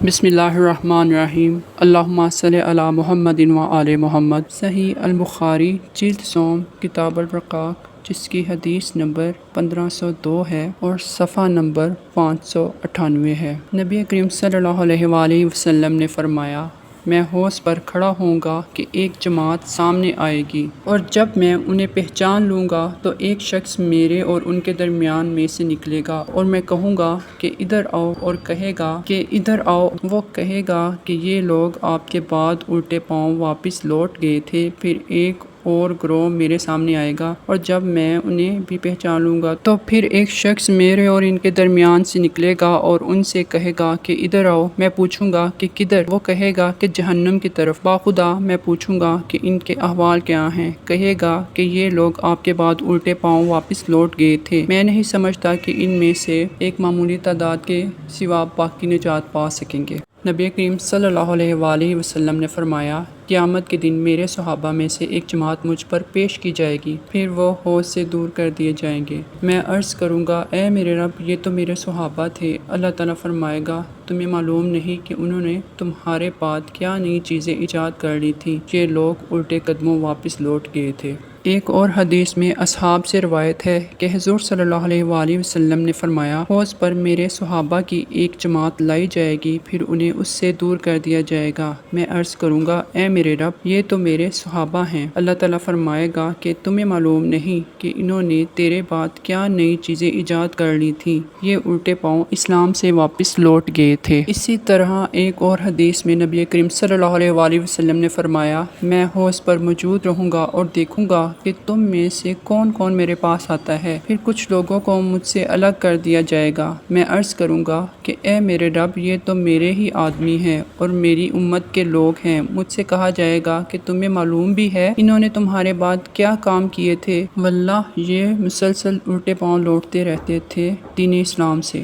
بسم اللہ الرحمن الرحیم۔ اللہم صلی علی محمد و آل محمد۔ صحیح البخاری جلد سوم کتاب الرقاق، جس کی حدیث نمبر 1502 ہے اور صفحہ نمبر 598 ہے۔ نبی کریم صلی اللہ علیہ وآلہ وسلم نے فرمایا، میں حوض پر کھڑا ہوں گا کہ ایک جماعت سامنے آئے گی، اور جب میں انہیں پہچان لوں گا تو ایک شخص میرے اور ان کے درمیان میں سے نکلے گا، اور میں کہوں گا کہ ادھر آؤ، اور کہے گا کہ ادھر آؤ۔ وہ کہے گا کہ یہ لوگ آپ کے بعد الٹے پاؤں واپس لوٹ گئے تھے۔ پھر ایک اور گروہ میرے سامنے آئے گا، اور جب میں انہیں بھی پہچان لوں گا تو پھر ایک شخص میرے اور ان کے درمیان سے نکلے گا اور ان سے کہے گا کہ ادھر آؤ۔ میں پوچھوں گا کہ کدھر؟ وہ کہے گا کہ جہنم کی طرف۔ باخدا میں پوچھوں گا کہ ان کے احوال کیا ہیں؟ کہے گا کہ یہ لوگ آپ کے بعد الٹے پاؤں واپس لوٹ گئے تھے۔ میں نہیں سمجھتا کہ ان میں سے ایک معمولی تعداد کے سوا باقی نجات پا سکیں گے۔ نبی کریم صلی اللہ علیہ وآلہ وسلم نے فرمایا، قیامت کے دن میرے صحابہ میں سے ایک جماعت مجھ پر پیش کی جائے گی، پھر وہ حوض سے دور کر دیے جائیں گے۔ میں عرض کروں گا، اے میرے رب، یہ تو میرے صحابہ تھے۔ اللہ تعالیٰ فرمائے گا، تمہیں معلوم نہیں کہ انہوں نے تمہارے بعد کیا نئی چیزیں ایجاد کر لی تھیں؟ یہ لوگ الٹے قدموں واپس لوٹ گئے تھے۔ ایک اور حدیث میں اصحاب سے روایت ہے کہ حضور صلی اللہ علیہ وآلہ وسلم نے فرمایا، حوض پر میرے صحابہ کی ایک جماعت لائی جائے گی، پھر انہیں اس سے دور کر دیا جائے گا۔ میں عرض کروں گا، اے میرے رب، یہ تو میرے صحابہ ہیں۔ اللہ تعالیٰ فرمائے گا کہ تمہیں معلوم نہیں کہ انہوں نے تیرے بعد کیا نئی چیزیں ایجاد کر لی تھیں؟ یہ الٹے پاؤں اسلام سے واپس لوٹ گئے تھے۔ اسی طرح ایک اور حدیث میں نبی کریم صلی اللہ علیہ وآلہ وسلم نے فرمایا، میں حوض پر موجود رہوں گا اور دیکھوں گا کہ تم میں سے کون کون میرے پاس آتا ہے۔ پھر کچھ لوگوں کو مجھ سے الگ کر دیا جائے گا۔ میں عرض کروں گا کہ اے میرے رب، یہ تو میرے ہی آدمی ہیں اور میری امت کے لوگ ہیں۔ مجھ سے کہا جائے گا کہ تمہیں معلوم بھی ہے انہوں نے تمہارے بعد کیا کام کیے تھے؟ واللہ یہ مسلسل الٹے پاؤں لوٹتے رہتے تھے دین اسلام سے۔